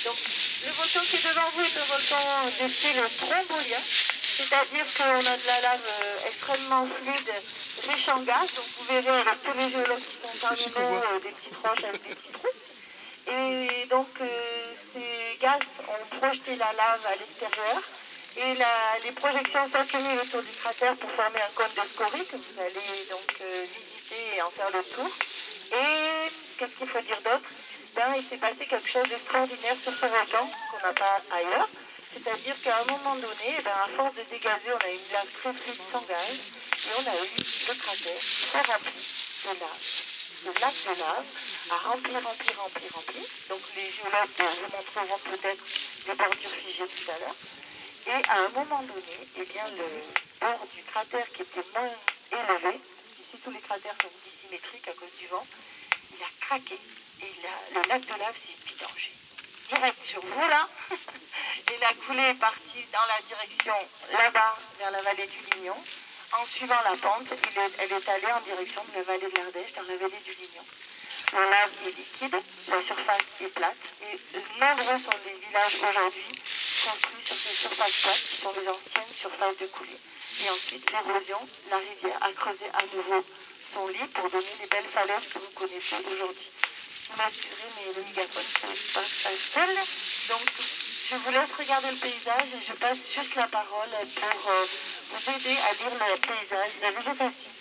Donc, le volcan qui est devant vous est un volcan de style strombolien, c'est-à-dire qu'on a de la lave extrêmement fluide, riche en gaz. Donc, vous verrez avec tous les géologues qui sont parmi nous, des petites roches avec des petits trous. Et donc, ces gaz ont projeté la lave à l'extérieur. Et les projections s'accumulent autour du cratère pour former un cône de scorie que vous allez donc visiter et en faire le tour. Et qu'est-ce qu'il faut dire d'autre? Il s'est passé quelque chose d'extraordinaire sur ce volcan qu'on n'a pas ailleurs. C'est-à-dire qu'à un moment donné, à force de dégazer, on a une lave très fluide sans gaz. Et on a eu le cratère très rempli de lave. Le lac de lave a rempli. Donc les géologues vous montreront peut-être les bordures figées tout à l'heure. Et à un moment donné, le bord du cratère qui était moins élevé, ici tous les cratères sont dissymétriques à cause du vent, il a craqué et le lac de lave s'est vidangé. Direct sur vous là, et la coulée est partie dans la direction là-bas, vers la vallée du Lignon. En suivant la pente, elle est allée en direction de la vallée de l'Ardèche, dans la vallée du Lignon. La lave est liquide, la surface est plate, et nombreux sont les villages aujourd'hui construits sur ces surfaces plates, qui sont les anciennes surfaces de coulée. Et ensuite, l'érosion, la rivière a creusé à nouveau son lit pour donner les belles falaises que vous connaissez aujourd'hui. Vous m'excuserez, mais le mégaphone, c'est pas facile. Donc, je vous laisse regarder le paysage et je passe juste la parole pour vous aider à lire le paysage, la végétation.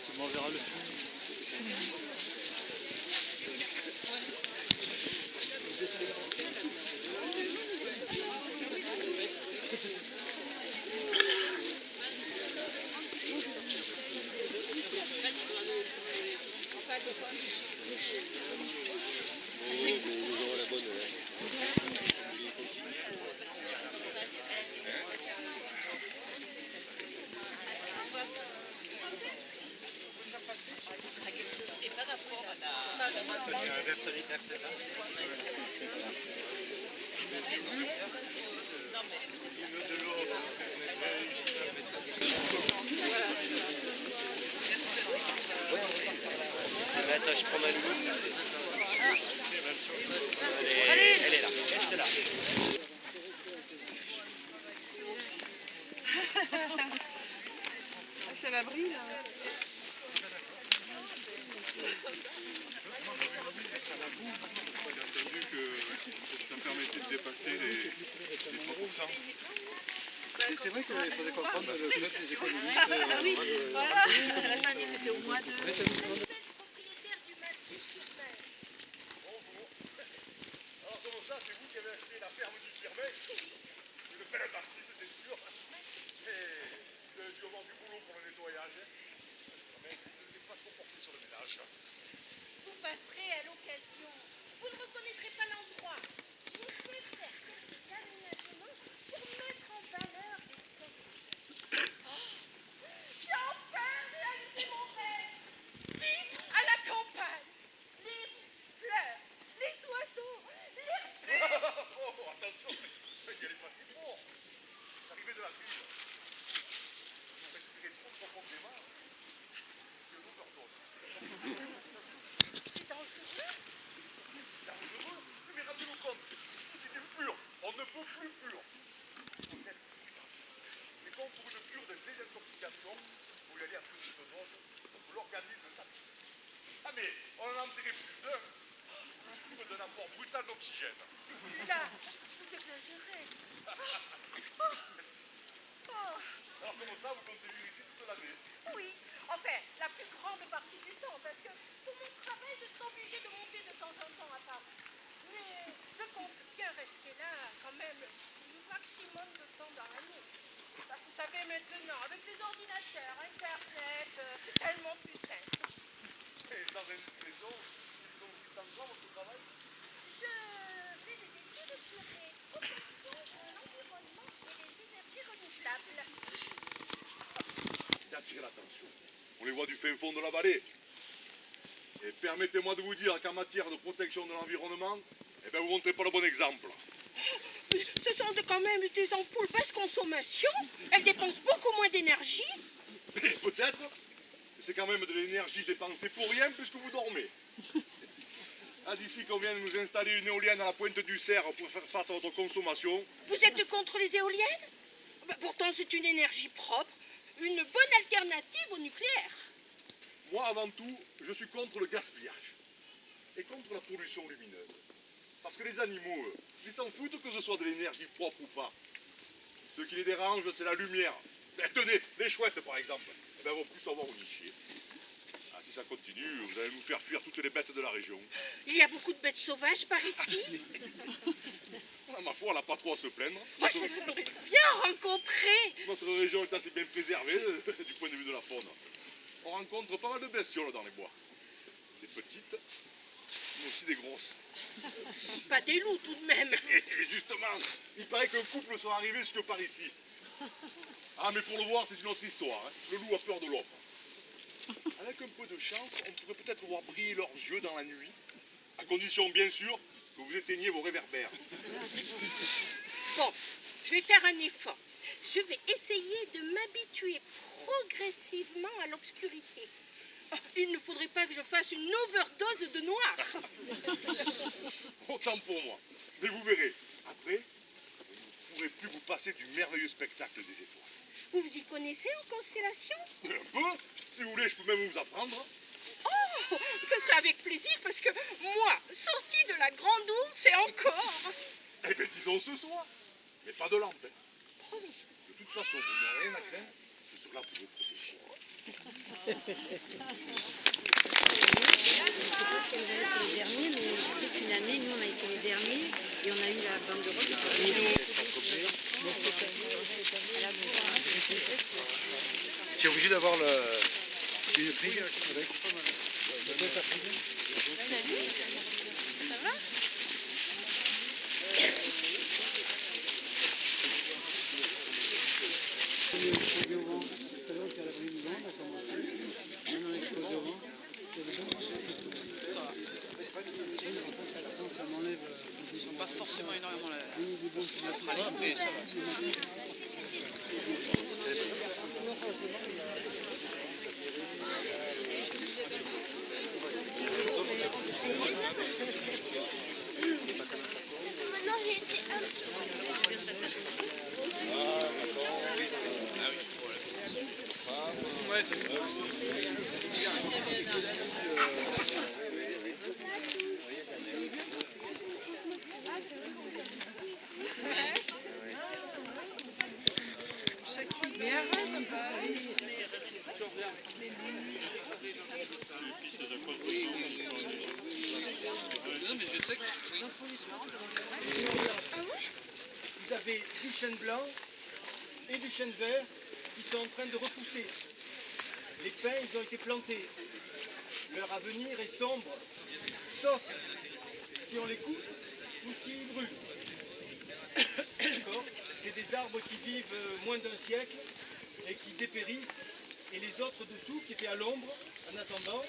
Tu m'enverras le film. Vers solitaire, c'est ça? Attends, je prends ma loupe. Elle est là. Reste là. C'est à l'abri là. Ça va beaucoup. J'ai entendu que ça permettait de dépasser les 3%. C'est vrai qu'il faudrait comprendre le club des économistes. Ah oui, voilà, à la fin c'était au mois de... Alors comment ça, c'est vous qui avez acheté la ferme du Firmet? C'est le bel artiste, c'est sûr. Et vous avez dû avoir du boulot pour le nettoyage. Mais vous n'êtes pas trop porté sur le ménage. Vous passerez à l'occasion. Vous ne reconnaîtrez pas l'endroit. J'ai fait faire quelques aménagements pour mettre en valeur les objets. J'ai enfin réalisé mon rêve. Vivre à la campagne. Les fleurs, les oiseaux, les repères. Oh, attention, n'y allez pas si fort. Arrivez de la ville. Si vous respirez trop profondément, c'est une overdose. C'est dangereux. C'est dangereux. Mais rendez-vous compte, c'est du pur. On ne peut plus pur. d'oxygène. Là, vous exagérez. Alors comment ça, vous comptez vivre ici toute l'année? Oui, enfin, la plus grande partie du temps, parce que pour mon travail, je suis obligée de monter de temps en temps à Paris. Mais je compte bien rester là quand même le maximum de temps dans l'année. Parce que vous savez maintenant, avec les ordinateurs, Internet, c'est tellement plus simple. Et sans indiscrétion, ils sont aussi dans votre travail? Je fais des études sur les protections de l'environnement et les énergies renouvelables. C'est d'attirer l'attention. On les voit du fin fond de la vallée. Et permettez-moi de vous dire qu'en matière de protection de l'environnement, eh ben, vous ne montrez pas le bon exemple. Ce sont quand même des ampoules basse consommation. Elles dépensent beaucoup moins d'énergie. Et peut-être, c'est quand même de l'énergie dépensée pour rien puisque vous dormez. Ah, d'ici qu'on vient de nous installer une éolienne à la pointe du cerf pour faire face à votre consommation. Vous êtes contre les éoliennes? Pourtant, c'est une énergie propre, une bonne alternative au nucléaire. Moi, avant tout, je suis contre le gaspillage et contre la pollution lumineuse. Parce que les animaux, eux, ils s'en foutent que ce soit de l'énergie propre ou pas. Ce qui les dérange, c'est la lumière. Ben, tenez, les chouettes, par exemple, eh ben, vont plus savoir où nicher. Ah, si ça continue, vous allez nous faire fuir toutes les bêtes de la région. Il y a beaucoup de bêtes sauvages par ici. Ah, ma foi, elle n'a pas trop à se plaindre. Moi, je l'aurais bien rencontré. Notre région est assez bien préservée du point de vue de la faune. On rencontre pas mal de bestioles dans les bois. Des petites, mais aussi des grosses. Pas des loups tout de même. Et justement, il paraît qu'un couple soit arrivé jusque par ici. Ah, mais pour le voir, c'est une autre histoire. Hein. Le loup a peur de l'homme. Avec un peu de chance, on pourrait peut-être voir briller leurs yeux dans la nuit, à condition, bien sûr, que vous éteigniez vos réverbères. Bon, je vais faire un effort. Je vais essayer de m'habituer progressivement à l'obscurité. Oh, il ne faudrait pas que je fasse une overdose de noir. Autant pour moi. Mais vous verrez, après, vous ne pourrez plus vous passer du merveilleux spectacle des étoiles. Vous vous y connaissez en constellation? Un peu, si vous voulez, je peux même vous apprendre. Oh, ce serait avec plaisir parce que moi, sortie de la grande ours et encore. Eh bien, disons ce soir. Mais pas de lampe. Hein. Promis. De toute façon, vous n'avez rien à craindre. Je serai là pour vous protéger. Quel va être le dernier, mais je sais qu'une année, nous on a été les derniers et on a eu la bande de rock. Tu es obligé d'avoir une grille avec. Ça va? Ils sont pas forcément énormément la praline, mais ça va. Maintenant, j'ai été un petit Vous avez du chêne blanc et du chêne vert qui sont en train de repousser. Les pins, ils ont été plantés. Leur avenir est sombre, sauf si on les coupe ou s'ils brûlent. D'accord ? C'est des arbres qui vivent moins d'un siècle et qui dépérissent. Et les autres dessous, qui étaient à l'ombre, en attendant,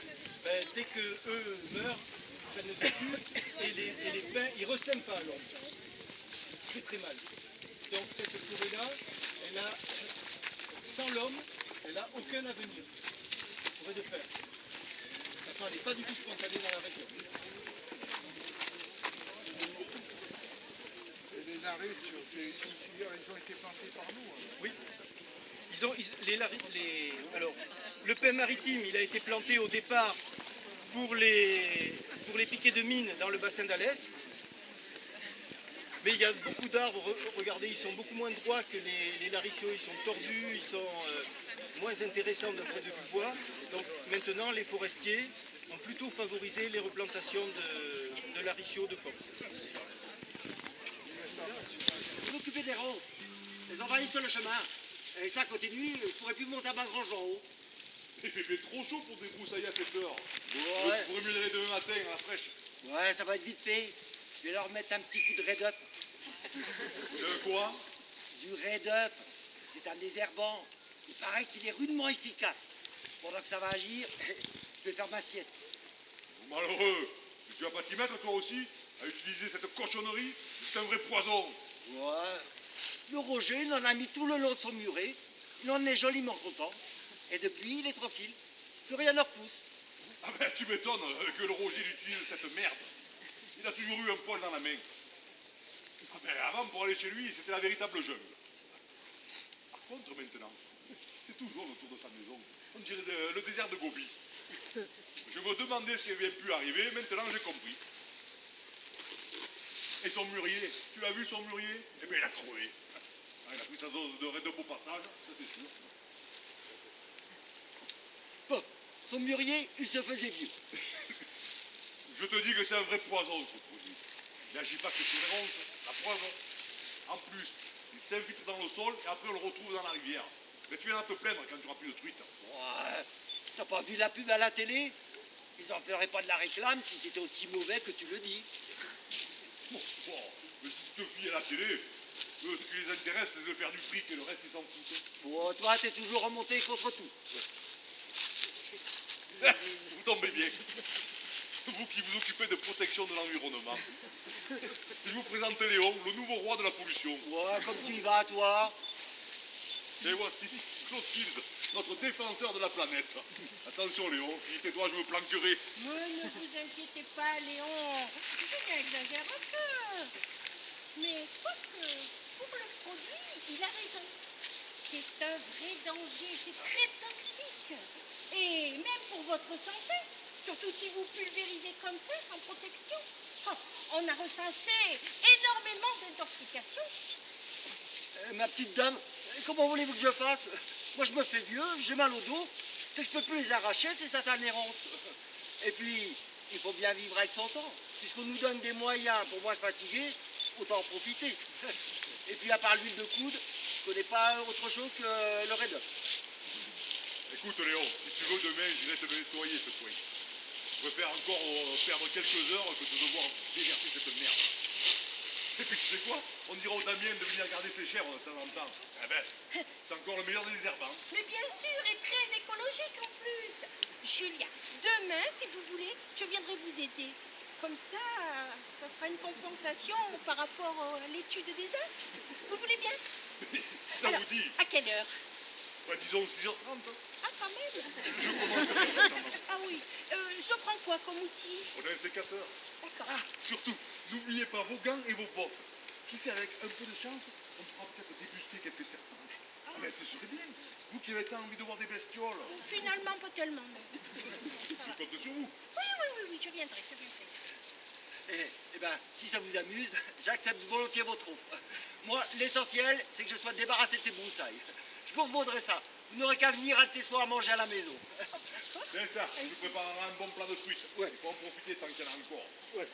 ben, dès que eux meurent, ils prennent le dessus et les pins, ils ne ressèment pas à l'ombre. C'est très mal. Donc cette forêt-là, elle a, sans l'homme, elle n'a aucun avenir. Forêt de fer. Enfin, elle n'est pas du tout spontanée dans la région. Les narines, ils ont été plantés par nous. Oui. Alors, le pin maritime, il a été planté au départ pour les piquets de mines dans le bassin d'Alès. Mais il y a beaucoup d'arbres, regardez, ils sont beaucoup moins droits que les lariceaux, ils sont tordus, ils sont moins intéressants d'un point de vue bois. Donc maintenant, les forestiers ont plutôt favorisé les replantations de lariceaux de force. Vous occupez des ronces, les envahissent sur le chemin. Et ça continue, je pourrais plus monter à ma grange en haut. Il fait trop chaud pour débroussailler à cette heure. Ouais. Vous pourrez mieux aller demain matin à la fraîche. Ouais, ça va être vite fait. Je vais leur mettre un petit coup de Red Up. De quoi? Du Red Up. C'est un désherbant. Il paraît qu'il est rudement efficace. Pendant que ça va agir, je vais faire ma sieste. Malheureux. Tu vas pas t'y mettre toi aussi à utiliser cette cochonnerie? C'est un vrai poison. Ouais. Le Roger, il en a mis tout le long de son muret. Il en est joliment content. Et depuis, il est tranquille. Plus rien ne repousse. Ah ben tu m'étonnes que le Roger il utilise cette merde. Il a toujours eu un poil dans la main. Ah ben avant pour aller chez lui, c'était la véritable jungle. Par contre maintenant, c'est toujours autour de sa maison. On dirait le désert de Gobi. Je me demandais ce qui avait pu arriver, maintenant j'ai compris. Et son mûrier, tu l'as vu son mûrier? Eh bien il a crevé. Ah, il a pris sa dose de Red Up au passage, ça c'est sûr. Bon, son mûrier, il se faisait vieux. Je te dis que c'est un vrai poison ce produit. Il n'agit pas que sur les ronces, la preuve. En plus, il s'infiltre dans le sol et après on le retrouve dans la rivière. Mais tu viens à te plaindre quand tu n'auras plus de truite. Ouais. T'as pas vu la pub à la télé? Ils en feraient pas de la réclame si c'était aussi mauvais que tu le dis. Bon, mais si tu te fies à la télé, eux, ce qui les intéresse, c'est de faire du fric et le reste, ils s'en foutent. Bon, toi, t'es toujours remonté contre tout. Vous tombez bien. Vous qui vous occupez de protection de l'environnement. Je vous présente Léon, le nouveau roi de la pollution. Ouais, comme tu y vas, toi. Et voici Clotilde, notre défenseur de la planète. Attention Léon, si j'étais toi, je me planquerais. Mais ne vous inquiétez pas, Léon. Je exagère un peu. Mais quoique, pour le produit, il a raison. C'est un vrai danger, c'est très toxique. Et même pour votre santé, surtout si vous pulvérisez comme ça, sans protection. On a recensé énormément d'intoxications. Ma petite dame, comment voulez-vous que je fasse? Moi, je me fais vieux, j'ai mal au dos. C'est que je peux plus les arracher, ces satanées ronces. Et puis, il faut bien vivre avec son temps. Puisqu'on nous donne des moyens pour moins se fatiguer, autant en profiter. Et puis, à part l'huile de coude, je connais pas autre chose que le Red Up. Écoute Léon, si tu veux demain, j'irai te nettoyer ce coin. Je préfère encore perdre quelques heures que de devoir déverser cette merde. Et puis tu sais quoi? On dira aux Damien de venir garder ses chèvres de temps en temps. Eh ben, c'est encore le meilleur des désherbants. Mais bien sûr, et très écologique en plus. Julia, demain, si vous voulez, je viendrai vous aider. Comme ça sera une compensation par rapport à l'étude des astres. Vous voulez bien? Ça Alors, vous dit? à quelle heure? Bah, disons 6h30. Ah, quand même. Je commencerai maintenant. Ah oui. Je prends quoi comme outil? On a un sécateur. D'accord. Ah, surtout, n'oubliez pas vos gants et vos bottes. Qui sait, avec un peu de chance, on pourra peut-être débusquer quelques serpents. Ah, mais ce serait bien. Vous qui avez tant envie de voir des bestioles. Finalement, pas tellement, non. Je compte sur vous. Oui, je viendrai. Eh ben, si ça vous amuse, j'accepte volontiers votre offre. Moi, l'essentiel, c'est que je sois débarrassé de ces broussailles. Je vous revaudrai ça. Vous n'aurez qu'à venir un de ces soirs à manger à la maison. C'est ça, je vous préparerai un bon plat de truite. Ouais. Il faut en profiter tant qu'il y en a encore. Ouais.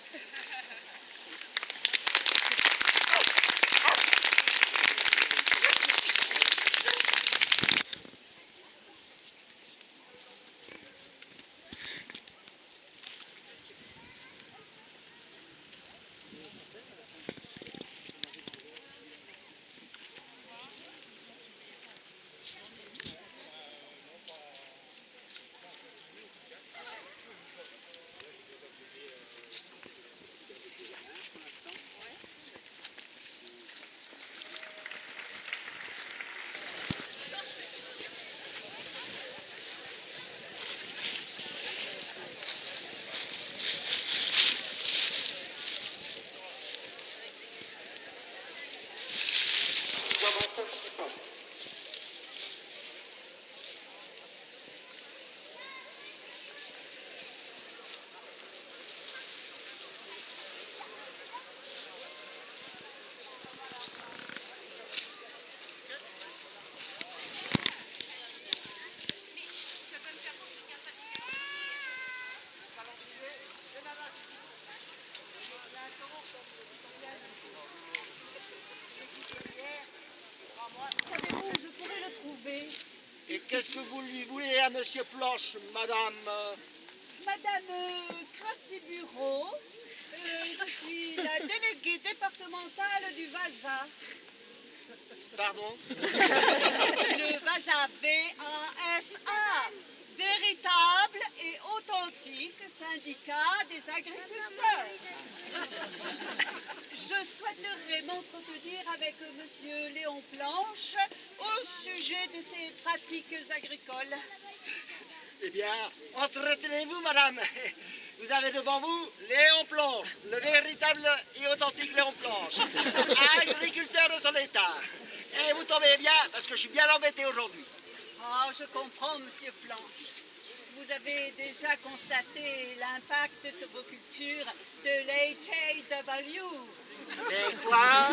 qu'est-ce que vous lui voulez à Monsieur Planche, madame? Madame Crassibureau, je suis la déléguée départementale du VASA. Pardon? Le VASA, V-A-S-A, véritable et authentique syndicat des agriculteurs. Je souhaiterais m'entretenir avec Monsieur Léon Planche au sujet de ses pratiques agricoles. Eh bien, entretenez-vous, madame. Vous avez devant vous Léon Planche, le véritable et authentique Léon Planche, agriculteur de son état. Et vous tombez bien, parce que je suis bien embêté aujourd'hui. Ah, je comprends, Monsieur Planche. Vous avez déjà constaté l'impact sur vos cultures de l'HAW. Mais quoi?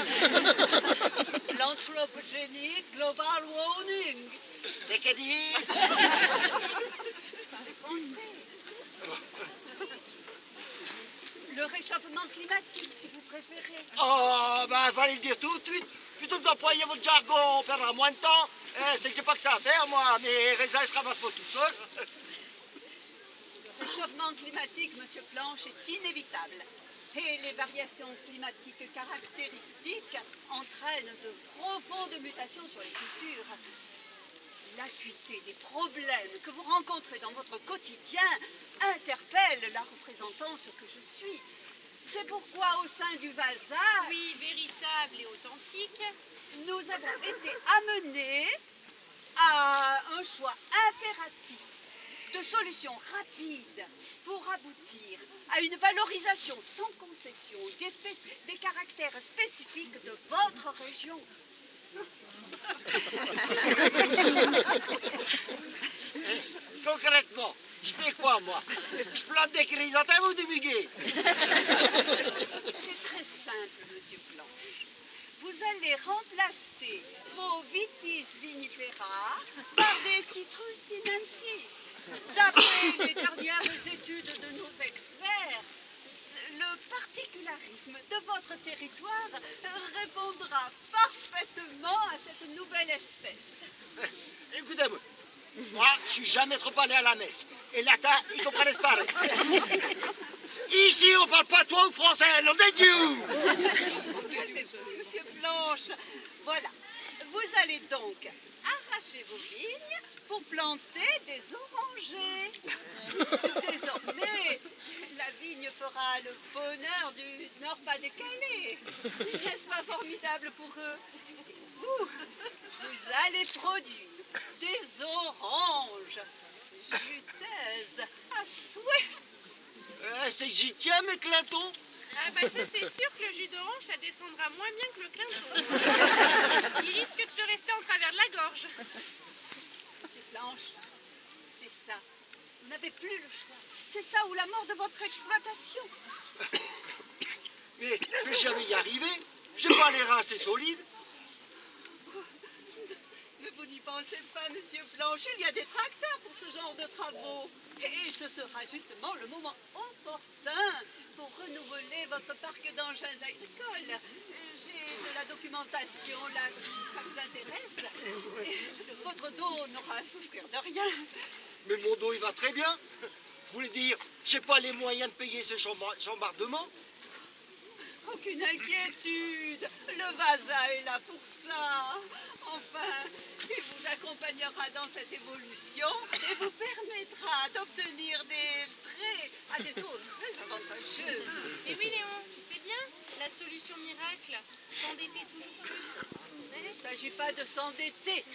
L'anthropogénique global warming. C'est qu'elle dit? Français. Le réchauffement climatique, si vous préférez. Oh, ben, fallait le dire tout de suite. Plutôt que d'employer votre jargon, on perdra moins de temps. C'est que j'ai pas que ça à faire, moi. Mes raisins, ils se ramassent pas tout seuls. Le réchauffement climatique, Monsieur Planche, est inévitable. Et les variations climatiques caractéristiques entraînent de profondes mutations sur les cultures. L'acuité des problèmes que vous rencontrez dans votre quotidien interpelle la représentante que je suis. C'est pourquoi au sein du VASA, Oui, véritable et authentique. nous avons été amenés à un choix impératif de solutions rapides pour aboutir à une valorisation sans concession des caractères spécifiques de votre région. Concrètement, je fais quoi, moi? Je plante des chrysanthèmes ou du muguet? C'est très simple, Monsieur Planche. Vous allez remplacer vos vitis vinifera par des citrus sinensis. D'après les dernières études de nos experts, le particularisme de votre territoire répondra parfaitement à cette nouvelle espèce. Écoutez-moi, moi, je suis jamais trop allé à la messe. Et latin, ils comprennent pas. Ici, on parle pas toi ou français, nom de Dieu! Calmez-vous, Monsieur Planche. Voilà. Vous allez donc arracher vos vignes pour planter des orangers. Désormais, la vigne fera le bonheur du Nord-Pas-de-Calais. N'est-ce pas formidable pour eux? Vous allez produire des oranges juteuses à souhait. C'est que j'y tiens, mes clintons. Ah bah ça c'est sûr que le jus d'orange ça descendra moins bien que le clinton. Il risque de te rester en travers de la gorge. Monsieur Planche, c'est ça. Vous n'avez plus le choix. C'est ça ou la mort de votre exploitation. Mais je vais jamais y arriver. J'ai pas les reins assez solides. Mais vous n'y pensez pas, Monsieur Planche. Il y a des tracteurs pour ce genre de travaux. Et ce sera justement le moment opportun pour renouveler votre parc d'engins agricoles. J'ai de la documentation là, si ça vous intéresse. Et votre dos n'aura à souffrir de rien. Mais mon dos, il va très bien. Vous voulez dire, j'ai pas les moyens de payer ce chambardement? Aucune inquiétude. Le VASA est là pour ça. Enfin, il vous accompagnera dans cette évolution et vous permettra d'obtenir des prêts à des taux très avantageux. Et oui Léon, tu sais bien, la solution miracle, s'endetter toujours plus. Il ne s'agit pas de s'endetter,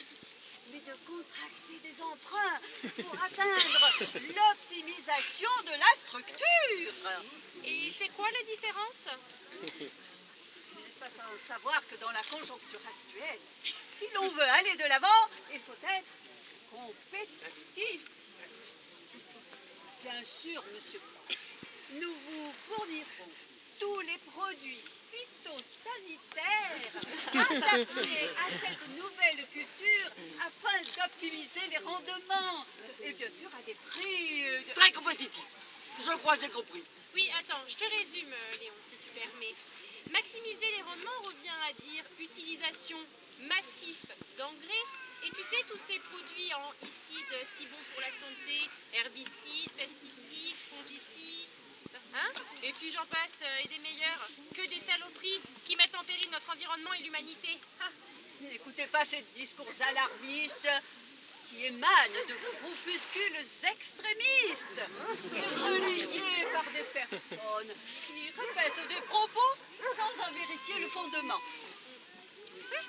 mais de contracter des emprunts pour atteindre l'optimisation de la structure. Et c'est quoi la différence? Vous n'êtes pas sans savoir que dans la conjoncture actuelle, si l'on veut aller de l'avant, il faut être compétitif. Bien sûr, Monsieur Planche, nous vous fournirons tous les produits phytosanitaires adaptés à cette nouvelle culture afin d'optimiser les rendements et bien sûr à des prix Très compétitif. Je crois que j'ai compris. Oui, attends, je te résume Léon, si tu permets. Maximiser les rendements revient à dire utilisation massive d'engrais Et tu sais, tous ces produits en icides si bons pour la santé, herbicides, pesticides, fongicides, hein? Et puis j'en passe, et des meilleurs, que des saloperies qui mettent en péril notre environnement et l'humanité. Ah. N'écoutez pas ces discours alarmistes qui émanent de groupuscules extrémistes, relayés par des personnes qui répètent des propos sans en vérifier le fondement.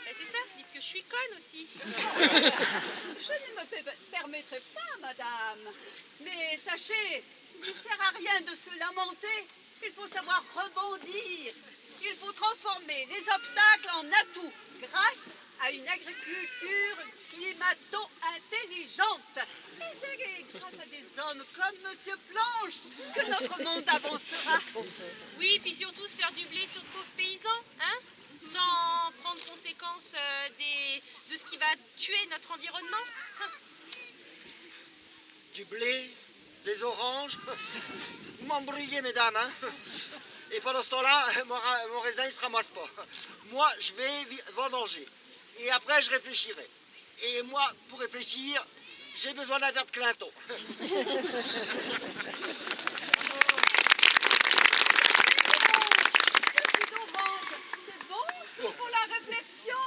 C'est ça, dites que je suis conne aussi. Je ne me permettrai pas, madame. Mais sachez, il ne sert à rien de se lamenter. Il faut savoir rebondir. Il faut transformer les obstacles en atouts grâce à une agriculture climato-intelligente. Et c'est grâce à des hommes comme M. Planche que notre monde avancera. Oui, puis surtout se faire du blé sur de pauvres paysans, hein? Sans prendre conséquence de ce qui va tuer notre environnement. Du blé, des oranges. Vous m'embrouillez, mesdames, hein. Et pendant ce temps-là, mon raisin, il se ramasse pas. Moi, je vais vendanger. Et après, je réfléchirai. Et moi, pour réfléchir, j'ai besoin d'un verre de Clinton. C'est bon, c'est pour la réflexion.